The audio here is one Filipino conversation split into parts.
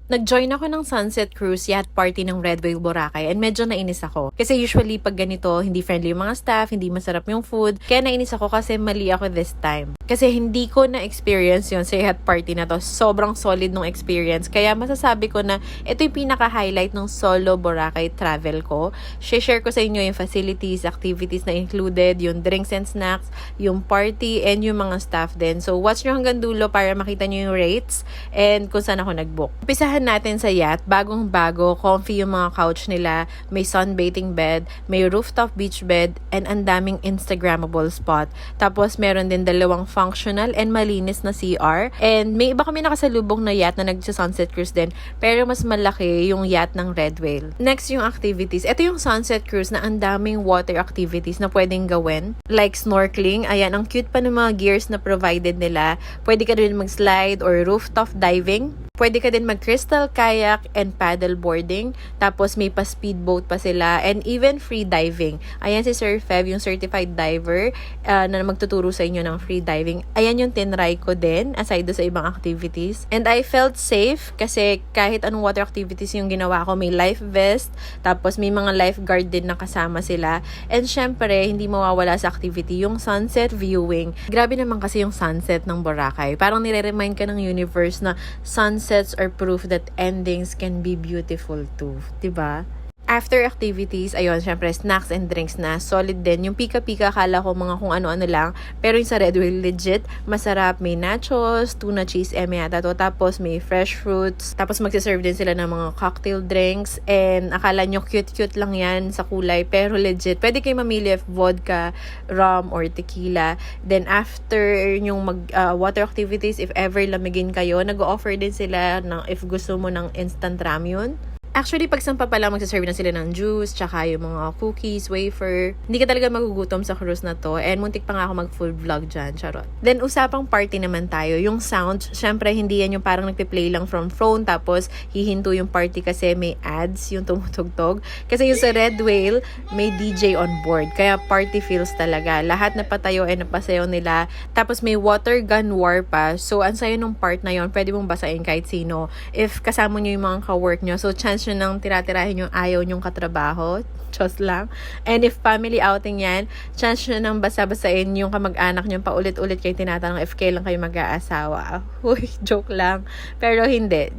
Nag-join ako ng Sunset Cruise Yacht Party ng Red Whale Boracay and medyo nainis ako. Kasi usually pag ganito, hindi friendly yung mga staff, hindi masarap yung food. Kaya nainis ako kasi mali ako this time. Kasi hindi ko na-experience yun sa yacht party na to. Sobrang solid nung experience. Kaya masasabi ko na ito yung pinaka-highlight ng solo Boracay travel ko. Share ko sa inyo yung facilities, activities na included, yung drinks and snacks, yung party, and yung mga staff din. So watch nyo hanggang dulo para makita nyo yung rates and kung saan ako nag-book. Umpisahan natin sa yacht, bagong-bago, comfy yung mga couch nila, may sunbathing bed, may rooftop beach bed, and ang daming Instagrammable spot. Tapos meron din dalawang functional and malinis na CR. And may iba kami nakasalubong na yacht na nagsa-sunset cruise din, pero mas malaki yung yacht ng Red Whale. Next yung activities. Ito yung sunset cruise na ang daming water activities na pwedeng gawin. Like snorkeling. Ayan, ang cute pa ng mga gears na provided nila. Pwede ka rin mag-slide or rooftop diving. Pwede ka din mag-crystal kayak and paddle boarding. Tapos may pa-speedboat pa sila and even free diving. Ayan si Sir Fev, yung certified diver na magtuturo sa inyo ng free diving. Ayan yung tinry ko din aside do sa ibang activities. And I felt safe kasi kahit anong water activities yung ginawa ko, may life vest, tapos may mga lifeguard din na kasama sila. And syempre, hindi mawawala sa activity yung sunset viewing. Grabe naman kasi yung sunset ng Boracay. Parang nire-remind ka ng universe na sunsets are proof that endings can be beautiful too, 'di ba? After activities, ayun, syempre, snacks and drinks na. Solid din. Yung pika-pika, akala ko mga kung ano-ano lang. Pero yung sa Red Whale, legit, masarap. May nachos, tuna cheese, yata to. Tapos may fresh fruits. Tapos magsiserve din sila ng mga cocktail drinks. And akala nyo cute-cute lang yan sa kulay. Pero legit, pwede kayo mamili of vodka, rum, or tequila. Then after yung water activities, if ever lamigin kayo, nag-offer din sila ng if gusto mo ng instant ramyun. Actually, pag sampa pa lang, magsaserve na sila ng juice, tsaka yung mga cookies, wafer. Hindi ka talaga magugutom sa cruise na to. And muntik pa nga ako mag-full vlog dyan, charot. Then, usapang party naman tayo. Yung sound, syempre, hindi yan yung parang nagpe-play lang from phone, tapos hihinto yung party kasi may ads, yung tumutugtog. Kasi yung sa Red Whale, may DJ on board. Kaya party feels talaga. Lahat na patayo and napasayaw nila. Tapos may water gun war pa. So, ang sayo nung part na yon, pwede mong basahin kahit sino. If kasama nyo yung mga ka-work nyo. So, chance nyo nang tira-tirahin yung ayaw nyong katrabaho. Diyos lang. And if family outing yan, chance nyo nang basa-basain yung kamag-anak nyo paulit-ulit kayo tinatanong if kailan kayo mag-aasawa. Uy, joke lang. Pero hindi,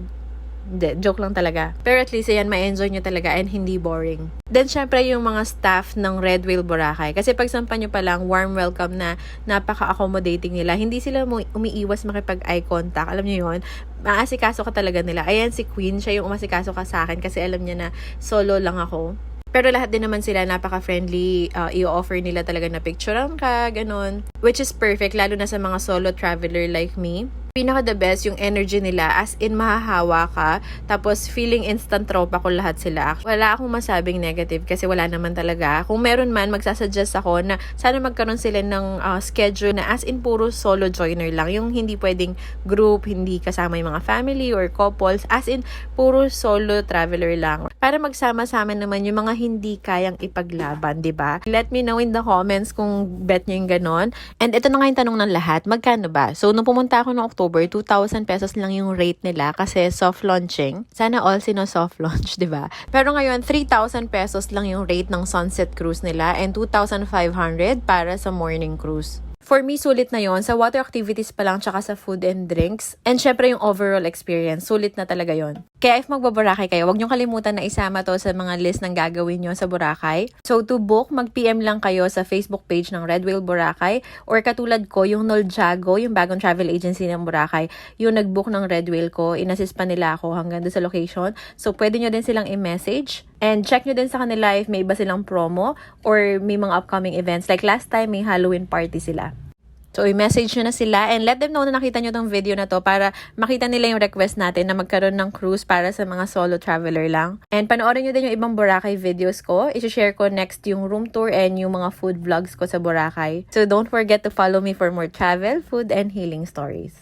joke lang talaga. Pero at least, ayan, ma-enjoy nyo talaga and hindi boring. Then, syempre, yung mga staff ng Red Whale Boracay. Kasi pag sampa nyo pa lang, warm welcome na, napaka-accommodating nila. Hindi sila umiiwas makipag-eye contact. Alam nyo yun? Maasikaso ka talaga nila. Ayan, si Queen, siya yung umasikaso ka sa akin kasi alam niya na solo lang ako. Pero lahat din naman sila napaka-friendly, i-offer nila talaga na picturean ka, ganun. Which is perfect, lalo na sa mga solo traveler like me. Pinaka the best yung energy nila, as in mahahawa ka, tapos feeling instant tropa ko lahat sila. Wala akong masabing negative kasi wala naman talaga. Kung meron man, magsasuggest ako na sana magkaroon sila ng schedule na as in puro solo joiner lang. Yung hindi pwedeng group, hindi kasama yung mga family or couples, as in puro solo traveler lang. Para magsama-sama naman yung mga hindi kayang ipaglaban, di ba? Let me know in the comments kung bet nyo yung ganon. And ito na nga yung tanong ng lahat, magkano ba? So, nung pumunta ako noong October, 2,000 pesos lang yung rate nila kasi soft launching. Sana all sino soft launch, di ba? Pero ngayon, 3,000 pesos lang yung rate ng sunset cruise nila and 2,500 para sa morning cruise. For me, sulit na yon sa water activities pa lang tsaka sa food and drinks. And syempre yung overall experience, sulit na talaga yon. Kaya if magbaboracay kayo, huwag nyo kalimutan na isama to sa mga list ng gagawin nyo sa Boracay. So to book, mag-PM lang kayo sa Facebook page ng Red Whale Boracay or katulad ko, yung Noljago, yung bagong travel agency ng Boracay, yung nag-book ng Red Whale ko, inassist pa nila ako hanggang doon sa location. So pwede nyo din silang i-message. And check nyo din sa kanila if may iba silang promo or may mga upcoming events. Like last time, may Halloween party sila. So, i-message nyo na sila and let them know na nakita nyo tong video na to para makita nila yung request natin na magkaroon ng cruise para sa mga solo traveler lang. And panoorin nyo din yung ibang Boracay videos ko. I-share ko next yung room tour and yung mga food vlogs ko sa Boracay. So, don't forget to follow me for more travel, food, and healing stories.